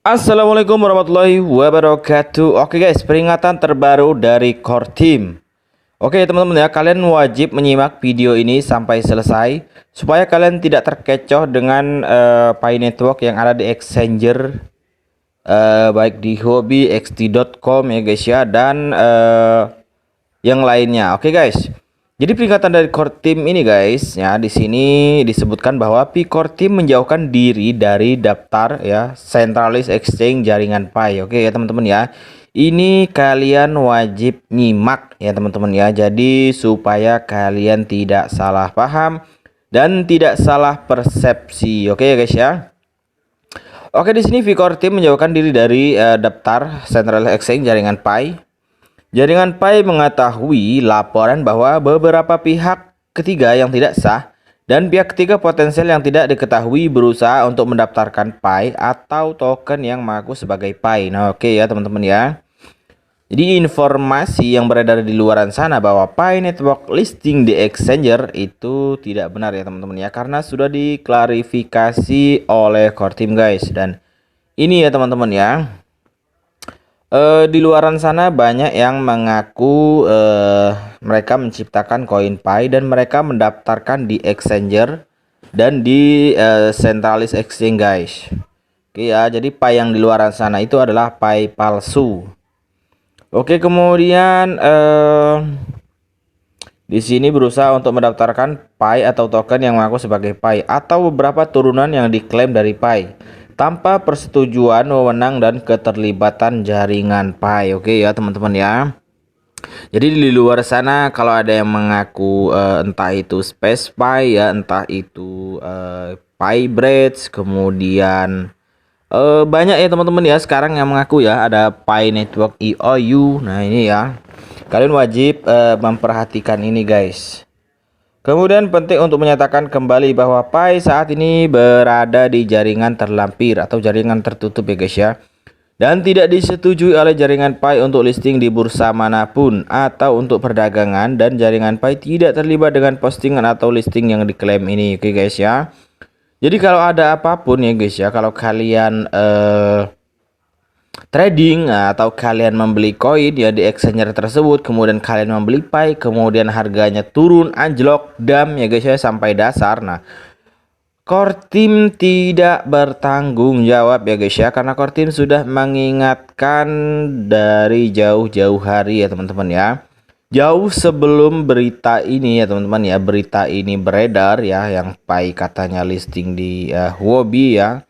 Assalamualaikum warahmatullahi wabarakatuh. Oke guys, peringatan terbaru dari Core Team. Oke teman-teman ya, kalian wajib menyimak video ini sampai selesai supaya kalian tidak terkecoh dengan Pi Network yang ada di exchanger, baik di Huobi, xt.com ya guys ya, dan yang lainnya. Oke guys. Jadi peringatan dari Core Team ini guys ya, di sini disebutkan bahwa Core Team menjauhkan diri dari daftar ya Centralized Exchange jaringan Pi. Oke ya teman-teman ya. Ini kalian wajib nyimak ya teman-teman ya. Jadi supaya kalian tidak salah paham dan tidak salah persepsi. Oke ya guys ya. Oke, di sini Core Team menjauhkan diri dari daftar Centralized Exchange jaringan Pi. Jaringan Pi mengetahui laporan bahwa beberapa pihak ketiga yang tidak sah dan pihak ketiga potensial yang tidak diketahui berusaha untuk mendaftarkan Pi atau token yang mengaku sebagai Pi. Nah, oke ya teman-teman ya. Jadi informasi yang beredar di luaran sana bahwa Pi Network listing di exchanger itu tidak benar ya teman-teman ya, karena sudah diklarifikasi oleh Core Team guys. Dan ini ya teman-teman ya. Di luaran sana banyak yang mengaku mereka menciptakan koin Pi dan mereka mendaftarkan di exchanger dan di centralized exchange guys. Oke ya, jadi Pi yang di luaran sana itu adalah Pi palsu. Oke, kemudian di sini berusaha untuk mendaftarkan Pi atau token yang mengaku sebagai Pi atau beberapa turunan yang diklaim dari Pi tanpa persetujuan wewenang dan keterlibatan jaringan Pi. Oke ya teman-teman ya. Jadi di luar sana kalau ada yang mengaku entah itu Space Pi ya, entah itu Pi Bridge, kemudian banyak ya teman-teman ya sekarang yang mengaku ya, ada Pi Network IOU. Nah ini ya, kalian wajib memperhatikan ini guys. Kemudian penting untuk menyatakan kembali bahwa Pi saat ini berada di jaringan terlampir atau jaringan tertutup ya guys ya. Dan tidak disetujui oleh jaringan Pi untuk listing di bursa manapun atau untuk perdagangan, dan jaringan Pi tidak terlibat dengan postingan atau listing yang diklaim ini. Oke guys ya. Jadi kalau ada apapun ya guys ya, kalau kalian trading atau kalian membeli koin ya di exchanger tersebut, kemudian kalian membeli Pi, kemudian harganya turun anjlok dam ya guys ya sampai dasar. Nah, Core Team tidak bertanggung jawab ya guys ya, karena Core Team sudah mengingatkan dari jauh-jauh hari ya teman-teman ya. Jauh sebelum berita ini ya teman-teman ya, berita ini beredar ya, yang Pi katanya listing di Huobi ya.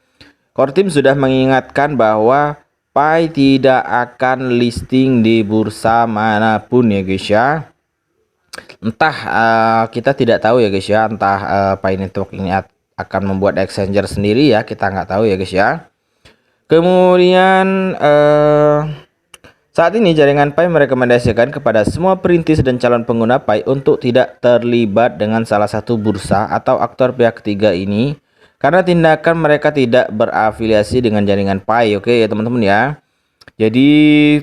Core Team sudah mengingatkan bahwa Pi tidak akan listing di bursa manapun ya guys ya. Entah kita tidak tahu ya guys ya, entah Pi Network ini akan membuat exchanger sendiri ya, kita nggak tahu ya guys ya. Kemudian saat ini jaringan Pi merekomendasikan kepada semua perintis dan calon pengguna Pi untuk tidak terlibat dengan salah satu bursa atau aktor pihak ketiga ini, karena tindakan mereka tidak berafiliasi dengan jaringan Pi. Oke ya teman-teman ya. Jadi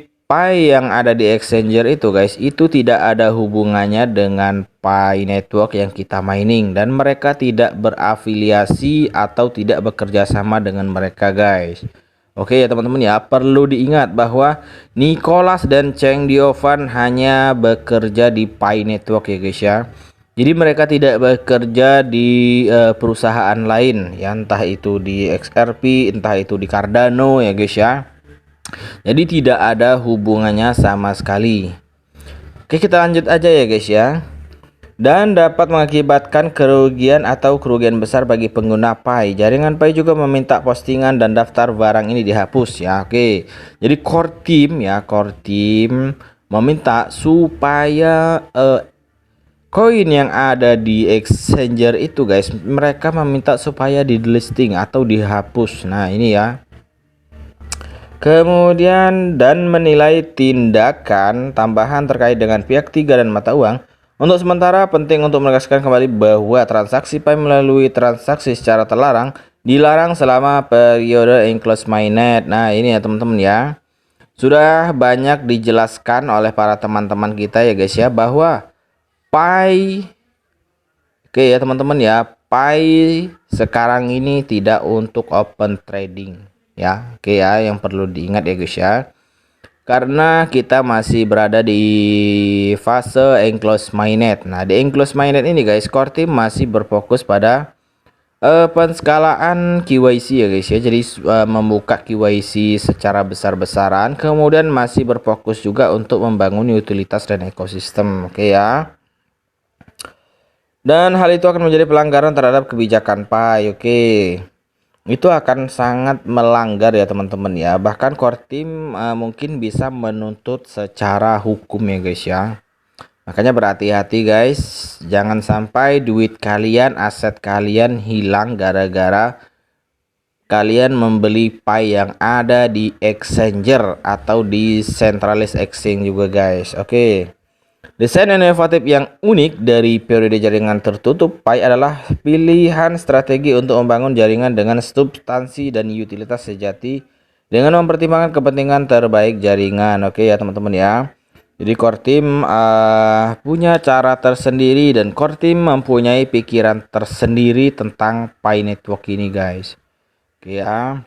Pi yang ada di exchanger itu guys, itu tidak ada hubungannya dengan Pi Network yang kita mining, dan mereka tidak berafiliasi atau tidak bekerja sama dengan mereka guys. Oke ya teman-teman ya, perlu diingat bahwa Nicholas dan Cheng Diovan hanya bekerja di Pi Network ya guys ya. Jadi mereka tidak bekerja di perusahaan lain ya, entah itu di XRP, entah itu di Cardano ya guys ya. Jadi tidak ada hubungannya sama sekali. Oke, kita lanjut aja ya guys ya. Dan dapat mengakibatkan kerugian atau kerugian besar bagi pengguna Pi. Jaringan Pi juga meminta postingan dan daftar barang ini dihapus ya. Oke. Jadi Core Team ya, Core Team meminta supaya koin yang ada di exchanger itu guys, mereka meminta supaya di delisting atau dihapus. Nah, ini ya. Kemudian dan menilai tindakan tambahan terkait dengan pihak ketiga dan mata uang. Untuk sementara penting untuk menegaskan kembali bahwa transaksi Pi melalui transaksi secara terlarang dilarang selama periode enclosed mainnet. Nah ini ya teman-teman ya, sudah banyak dijelaskan oleh para teman-teman kita ya guys ya, bahwa Pi, oke ya teman-teman ya, Pi sekarang ini tidak untuk open trading. ya. Oke ya, yang perlu diingat ya guys ya. Karena kita masih berada di fase enclose mainnet. Nah, di enclose mainnet ini guys, core team masih berfokus pada penskalaan KYC ya guys ya. Jadi membuka KYC secara besar-besaran, kemudian masih berfokus juga untuk membangun utilitas dan ekosistem. Oke ya. Dan hal itu akan menjadi pelanggaran terhadap kebijakan PAI. Oke. Itu akan sangat melanggar ya teman-teman ya. Bahkan core team mungkin bisa menuntut secara hukum ya guys ya. Makanya berhati-hati guys, jangan sampai duit kalian, aset kalian hilang gara-gara kalian membeli PAI yang ada di exchanger atau di centralized exchange juga guys. Oke. Desain inovatif yang unik dari periode jaringan tertutup PAI adalah pilihan strategi untuk membangun jaringan dengan substansi dan utilitas sejati dengan mempertimbangkan kepentingan terbaik jaringan. Oke ya teman-teman ya. Jadi core team punya cara tersendiri dan core team mempunyai pikiran tersendiri tentang PAI network ini guys. Oke ya.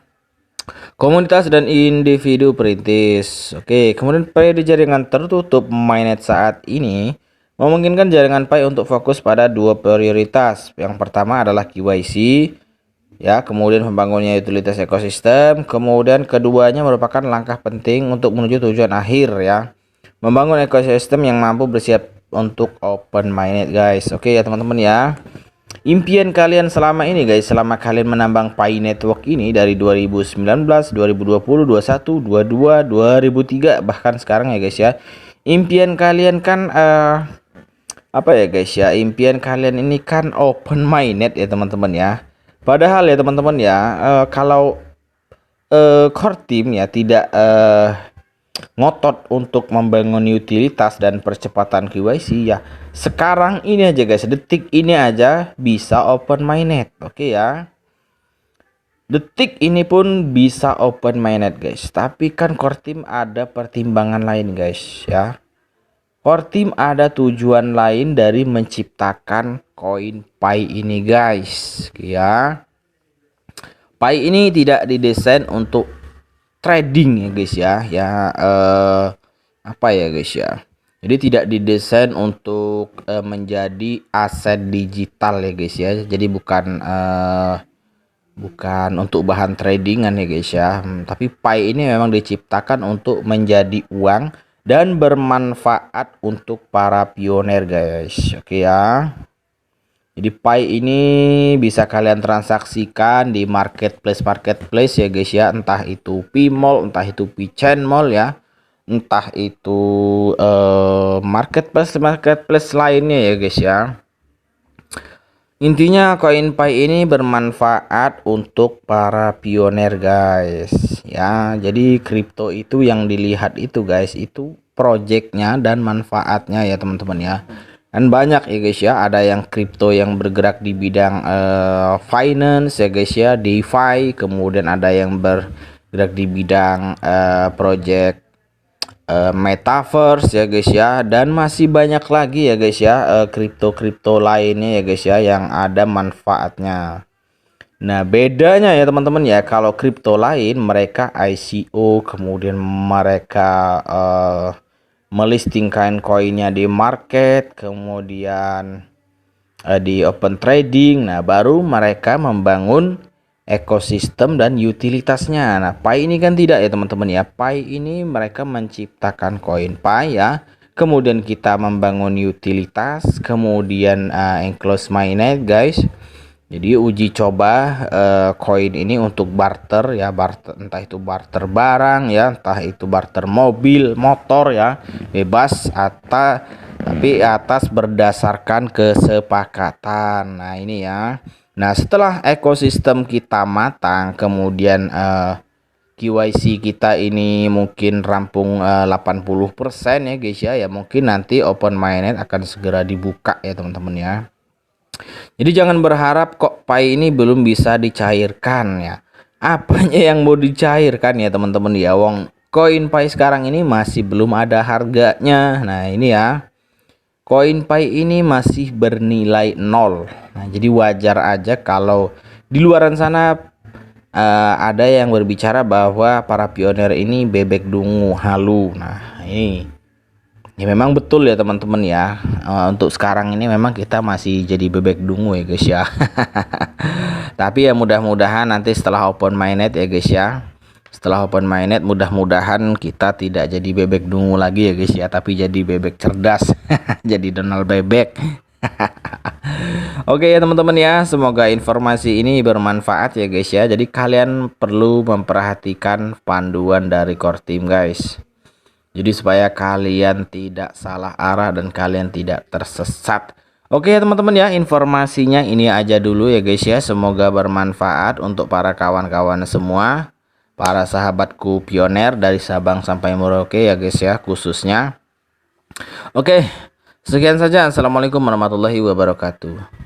Komunitas dan individu perintis. Oke, kemudian PAI di jaringan tertutup mainnet saat ini memungkinkan jaringan PAI untuk fokus pada dua prioritas. Yang pertama adalah KYC, ya, kemudian membangunnya utilitas ekosistem, kemudian keduanya merupakan langkah penting untuk menuju tujuan akhir ya. Membangun ekosistem yang mampu bersiap untuk open mainnet guys. Oke ya teman-teman ya. Impian kalian selama ini guys, selama kalian menambang PAI network ini dari 2019, 2020, 21, 22, 2003 bahkan sekarang ya guys ya. Impian kalian kan apa ya guys ya? Impian kalian ini kan open mainnet ya teman-teman ya. Padahal ya teman-teman ya, kalau core team ya tidak ngotot untuk membangun utilitas dan percepatan KYC ya, sekarang ini aja guys, detik ini aja bisa open mainnet. Oke ya, detik ini pun bisa open mainnet guys, tapi kan core team ada pertimbangan lain guys ya. Core team ada tujuan lain dari menciptakan koin PAI ini guys ya. PAI ini tidak didesain untuk trading ya guys ya, apa ya guys ya, jadi tidak didesain untuk menjadi aset digital ya guys ya. Jadi bukan untuk bahan tradingan ya guys ya. Tapi PAI ini memang diciptakan untuk menjadi uang dan bermanfaat untuk para pioner guys. Oke ya. Jadi PAI ini bisa kalian transaksikan di marketplace ya guys ya, entah itu Pmall, entah itu Pchain Mall ya, entah itu marketplace lainnya ya guys ya. Intinya koin PAI ini bermanfaat untuk para pioner guys ya. Jadi kripto itu yang dilihat itu guys, itu projectnya dan manfaatnya ya teman-teman ya. Dan banyak ya guys ya, ada yang kripto yang bergerak di bidang finance ya guys ya, DeFi, kemudian ada yang bergerak di bidang project metaverse ya guys ya, dan masih banyak lagi ya guys ya kripto-kripto lainnya ya guys ya yang ada manfaatnya. Nah bedanya ya teman-teman ya, kalau kripto lain mereka ICO, kemudian mereka melistingkan koinnya di market, kemudian di open trading. Nah baru mereka membangun ekosistem dan utilitasnya. Nah PAI ini kan tidak ya teman-teman ya. PAI ini mereka menciptakan koin PAI ya, kemudian kita membangun utilitas, kemudian enclose mainnet guys. Jadi uji coba koin ini untuk barter ya, barter, entah itu barter barang ya, entah itu barter mobil, motor ya, bebas tapi atas berdasarkan kesepakatan. Nah ini ya. Nah setelah ekosistem kita matang, kemudian KYC kita ini mungkin rampung 80% ya guys ya, ya mungkin nanti open mainnet akan segera dibuka ya teman-teman ya. Jadi jangan berharap kok PAI ini belum bisa dicairkan ya. Apanya yang mau dicairkan ya teman-teman ya, wong koin PAI sekarang ini masih belum ada harganya. Nah ini ya, koin PAI ini masih bernilai 0. Nah jadi wajar aja kalau di luaran sana ada yang berbicara bahwa para pionir ini bebek dungu halu. Nah, ini ya memang betul ya teman-teman ya. Untuk sekarang ini memang kita masih jadi bebek dungu ya guys ya. Tapi ya mudah-mudahan nanti setelah open mainnet ya guys ya. Setelah open mainnet mudah-mudahan kita tidak jadi bebek dungu lagi ya guys ya, tapi jadi bebek cerdas. Jadi Donald bebek. Oke ya teman-teman ya, semoga informasi ini bermanfaat ya guys ya. Jadi kalian perlu memperhatikan panduan dari core team guys. Jadi supaya kalian tidak salah arah dan kalian tidak tersesat. Oke ya teman-teman ya, informasinya ini aja dulu ya guys ya. Semoga bermanfaat untuk para kawan-kawan semua, para sahabatku pioner dari Sabang sampai Merauke ya guys ya khususnya. Oke, sekian saja. Assalamualaikum warahmatullahi wabarakatuh.